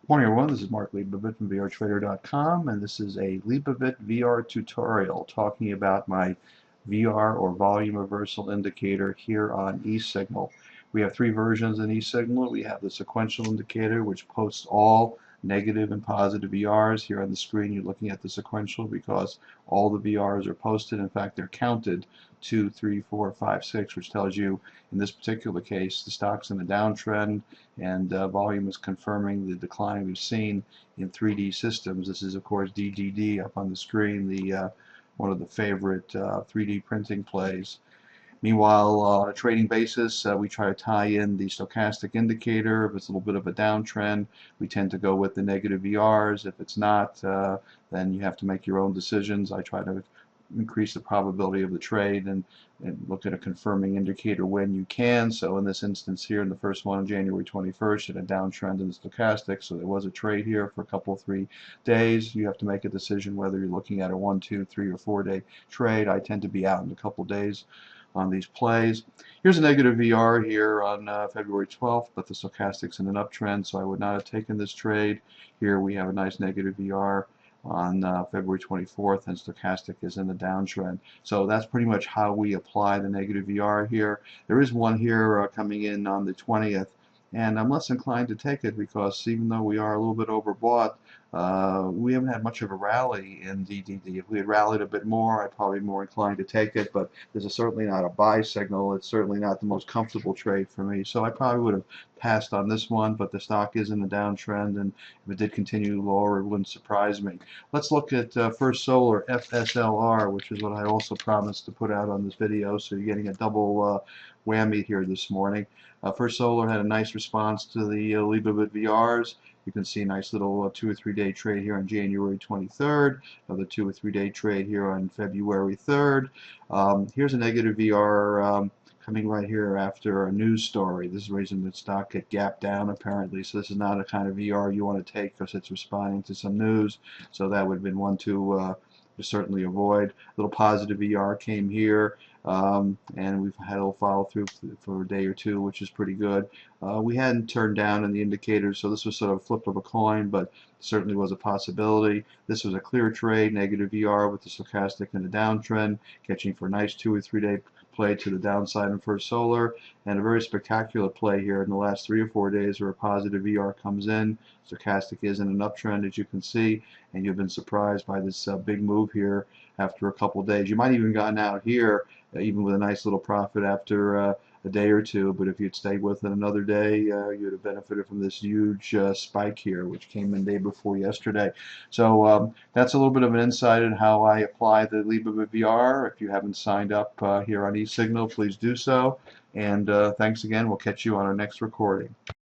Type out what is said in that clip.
Morning everyone, this is Mark Leibovit from VRTrader.com, and this is a Leibovit VR tutorial talking about my VR or volume reversal indicator here on eSIGNAL. We have three versions in eSIGNAL. We have the sequential indicator, which posts all negative and positive VRs. Here on the screen you're looking at the sequential because all the VRs are posted. In fact, they're counted 2, 3, 4, 5, 6, which tells you in this particular case the stock's in a downtrend, and volume is confirming the decline we've seen in 3D systems. This is of course DDD up on the screen, the one of the favorite 3D printing plays. Meanwhile, on a trading basis, we try to tie in the stochastic indicator. If it's a little bit of a downtrend, we tend to go with the negative VRs. If it's not, then you have to make your own decisions. I try to increase the probability of the trade and look at a confirming indicator when you can. So in this instance here, in the first one on January 21st, it had a downtrend in the stochastic, so there was a trade here for a couple, 3 days. You have to make a decision whether you're looking at a 1, 2, 3, or 4-day trade. I tend to be out in a couple days on these plays. Here's a negative VR here on February 12th, but the stochastic's in an uptrend, so I would not have taken this trade. Here we have a nice negative VR on February 24th, and stochastic is in the downtrend. So that's pretty much how we apply the negative VR here. There is one here coming in on the 20th, and I'm less inclined to take it because even though we are a little bit overbought, we haven't had much of a rally in DDD. If we had rallied a bit more, I'd probably be more inclined to take it, but this is certainly not a buy signal. It's certainly not the most comfortable trade for me, so I probably would have passed on this one, but the stock is in a downtrend, and if it did continue lower, it wouldn't surprise me. Let's look at First Solar FSLR, which is what I also promised to put out on this video, so you're getting a double whammy here this morning. First Solar had a nice response to the Leibovit VRs. You can see a nice little 2 or 3 day trade here on January 23rd, another 2 or 3 day trade here on February 3rd. Here's a negative VR coming right here after a news story. This is the reason that stock get gapped down apparently, so this is not a kind of VR you want to take because it's responding to some news, so that would have been one to certainly avoid. A little positive VR came here, and we've had a little follow through for a day or two, which is pretty good. We hadn't turned down in the indicators, so this was sort of a flip of a coin, but certainly was a possibility. This was a clear trade, negative VR with the stochastic in a downtrend, catching for a nice 2 or 3 day play to the downside in First Solar, and a very spectacular play here in the last 3 or 4 days where a positive VR comes in. Stochastic is in an uptrend, as you can see, and you've been surprised by this big move here after a couple days. You might even gotten out here even with a nice little profit after a day or two, but if you'd stayed with it another day, you'd have benefited from this huge spike here, which came in day before yesterday. So that's a little bit of an insight in how I apply the Leibovit VR. If you haven't signed up here on eSignal, please do so. And thanks again. We'll catch you on our next recording.